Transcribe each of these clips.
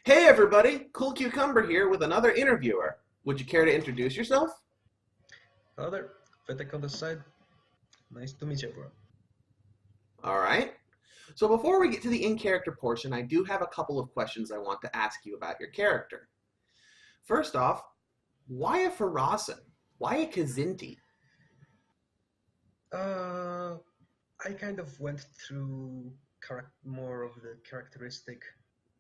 Hey everybody, Cool Cucumber here with another interviewer. Would you care to introduce yourself? Hello there, Vitec on the side. Nice to meet you, bro. All right. So before we get to the in-character portion, I do have a couple of questions I want to ask you about your character. First off, why a Farasin? Why a Kazinti? Uh, I kind of went through more of the characteristic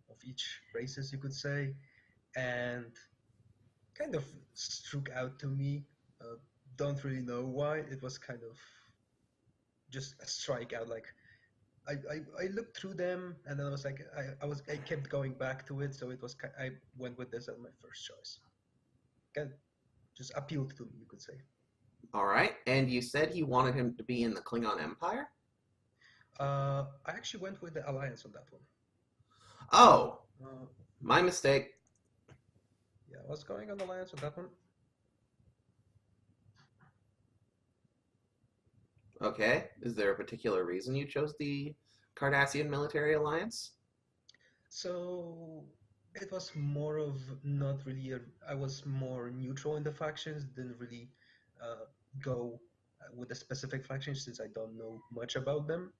of each races, you could say, and kind of struck out to me. Uh, don't really know why. It was kind of just a strike out. Like I looked through them, and then I was like, I kept going back to it, so it was I went with this as my first choice. Kind of just appealed to me, you could say. All right. And you said you wanted him to be in the Klingon Empire? I actually went with the Alliance on that one. Oh, Uh, my mistake. yeah, I was going on Alliance on that one. Okay. Is there a particular reason you chose the Cardassian Military Alliance? So it was more of not really. I was more neutral in the factions. Didn't really go with a specific faction since I don't know much about them.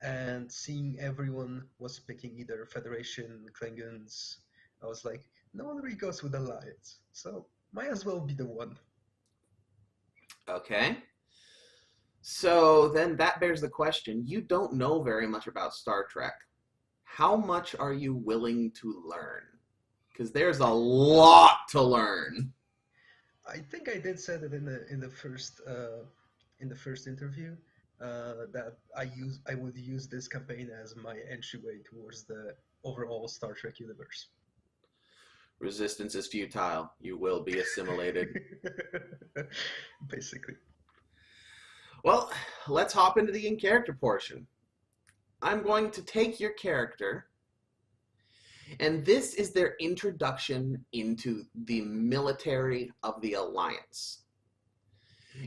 And seeing everyone was picking either Federation, Klingons, I was like, no one really goes with Alliance, so might as well be the one. Okay. So then that bears the question, you don't know very much about Star Trek. How much are you willing to learn? Because there's a lot to learn. I think I did say that in the first interview that I would use this campaign as my entryway towards the overall Star Trek universe. Resistance is futile. You will be assimilated. Basically. Well, let's hop into the in-character portion. I'm going to take your character, and this is their introduction into the military of the Alliance.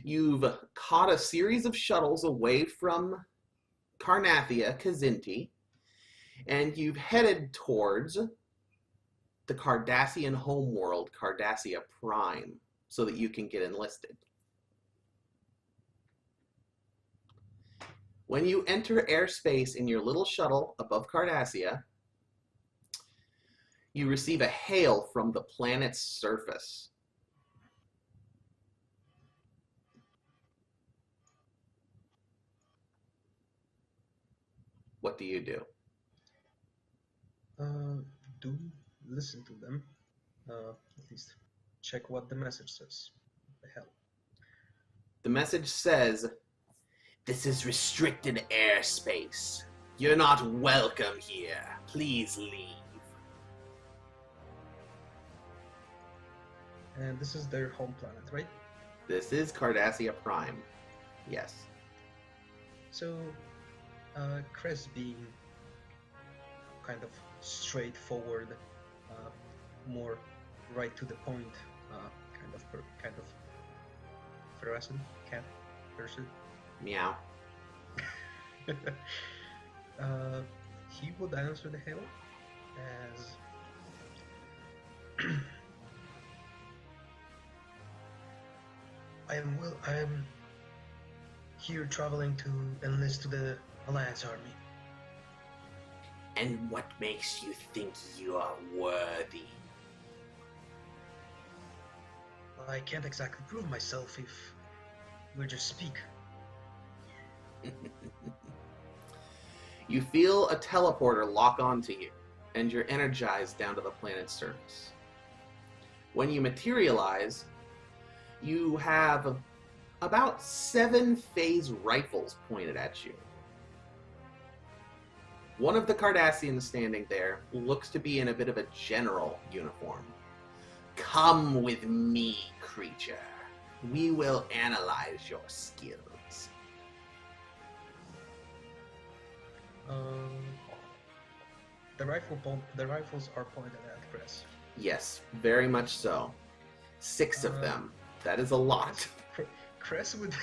You've caught a series of shuttles away from Carnathia, Kazinti, and you've headed towards the Cardassian homeworld, Cardassia Prime, so that you can get enlisted. When you enter airspace in your little shuttle above Cardassia, you receive a hail from the planet's surface. What do you do? Do listen to them. At least check what the message says. What the hell? The message says, "This is restricted airspace. You're not welcome here. Please leave." And this is their home planet, right? This is Cardassia Prime. Yes. So, Chris being kind of straightforward, more right to the point, kind of Farasin cat person. Meow. He would answer the hail as I am here traveling to enlist to the Alliance Army. And what makes you think you are worthy? I can't exactly prove myself if we just speak. You feel a teleporter lock onto you, and you're energized down to the planet's surface. When you materialize, you have about 7 phase rifles pointed at you. One of the Cardassians standing there looks to be in a bit of a general uniform. "Come with me, creature. We will analyze your skills." The rifles are pointed at Chris. Yes, very much so. 6 of them. That is a lot. Chris would,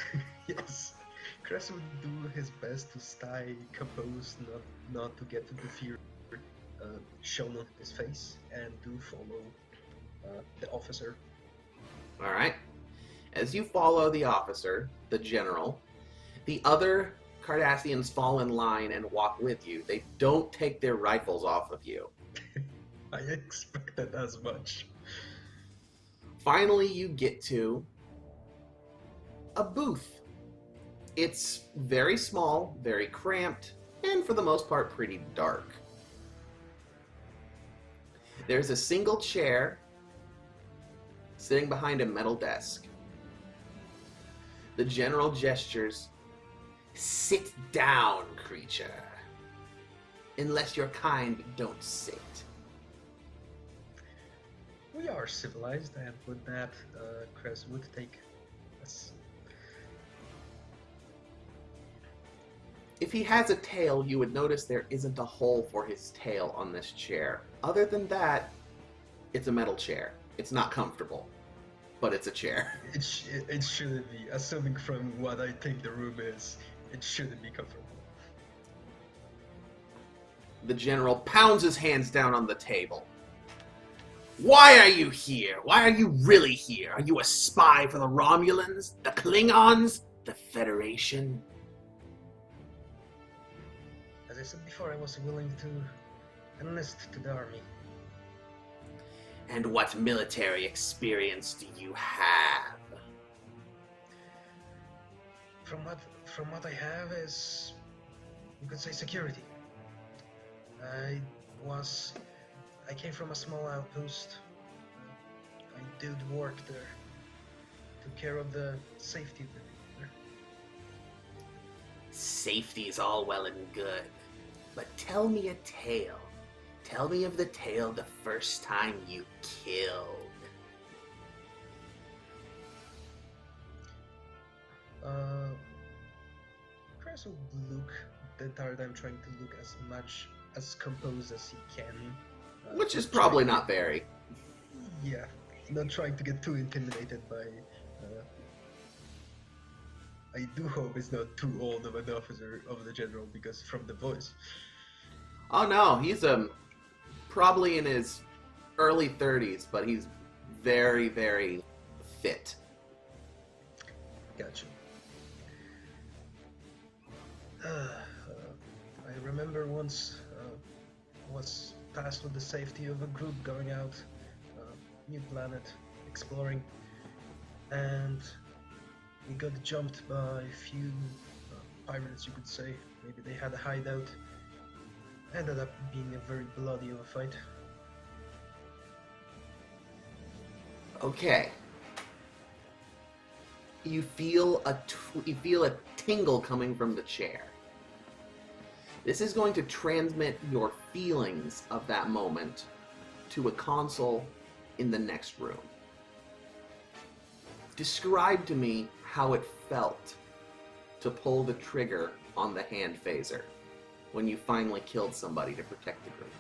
yes, Chris would do his best to stay composed, not to get into fear shown on his face and do follow the officer. All right. As you follow the officer, the general, the other Cardassians fall in line and walk with you. They don't take their rifles off of you. I expected as much. Finally, you get to a booth. It's very small, very cramped, and for the most part, pretty dark. There's a single chair sitting behind a metal desk. The general gestures, "Sit down, creature. Unless your kind don't sit." We are civilized, and with that, Krez would take us. If he has a tail, you would notice there isn't a hole for his tail on this chair. Other than that, it's a metal chair. It's not comfortable, but it's a chair. It shouldn't be. Assuming from what I think the room is, it shouldn't be comfortable. The general pounds his hands down on the table. "Why are you here? Why are you really here? Are you a spy for the Romulans? The Klingons? The Federation?" As I said before, I was willing to enlist to the army. "And what military experience do you have?" From what I have is, you could say, security. I came from a small outpost. I did work there. Took care of the safety of the people there. Safety's all well and good, but tell me a tale. Tell me of the tale the first time you killed. Krez will look the entire time, trying to look as composed as he can. Which is probably not very. Yeah, not trying to get too intimidated by. I do hope it's not too old of an officer of the general, because from the voice. Oh no, he's probably in his early 30s, but he's very, very fit. Gotcha. I remember once was tasked with the safety of a group going out, new planet, exploring, and we got jumped by a few pirates, you could say. Maybe they had a hideout. Ended up being a very bloody of a fight. Okay. You feel a tingle coming from the chair. This is going to transmit your feelings of that moment to a console in the next room. Describe to me how it felt to pull the trigger on the hand phaser when you finally killed somebody to protect the group.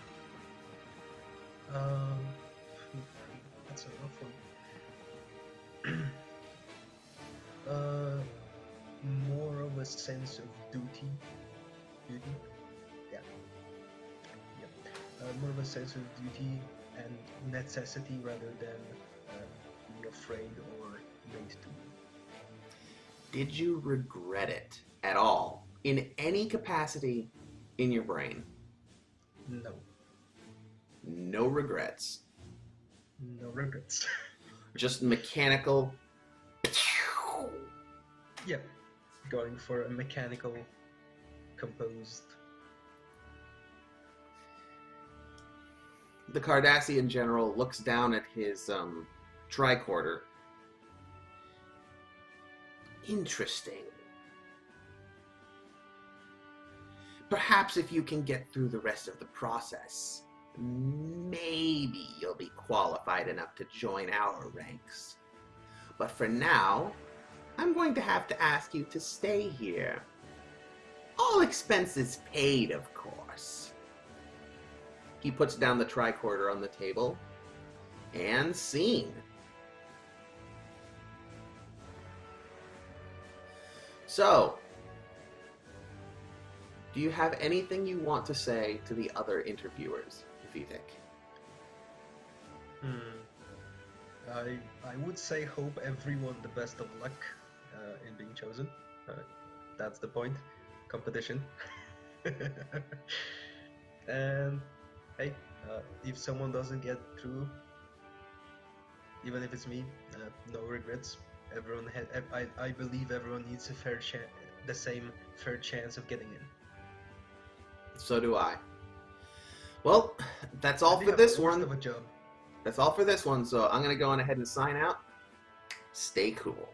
That's a rough one. More of a sense of duty. Yeah. More of a sense of duty and necessity rather than being afraid or made to. Did you regret it at all, in any capacity in your brain? No. No regrets. No regrets. Just mechanical. Yeah. Going for a mechanical, composed. The Cardassian general looks down at his tricorder. Interesting. Perhaps if you can get through the rest of the process, maybe you'll be qualified enough to join our ranks. But for now, I'm going to have to ask you to stay here. All expenses paid, of course. He puts down the tricorder on the table, and scene. So, do you have anything you want to say to the other interviewers? Vitec? Hmm. I would say hope everyone the best of luck in being chosen. Uh, that's the point. Competition. And hey, if someone doesn't get through, even if it's me, no regrets. Everyone had. I believe everyone needs a fair chance, the same fair chance of getting in. So do I. Well, that's all And you for have the this worst one. of a job. That's all for this one. So I'm going to go on ahead and sign out. Stay cool.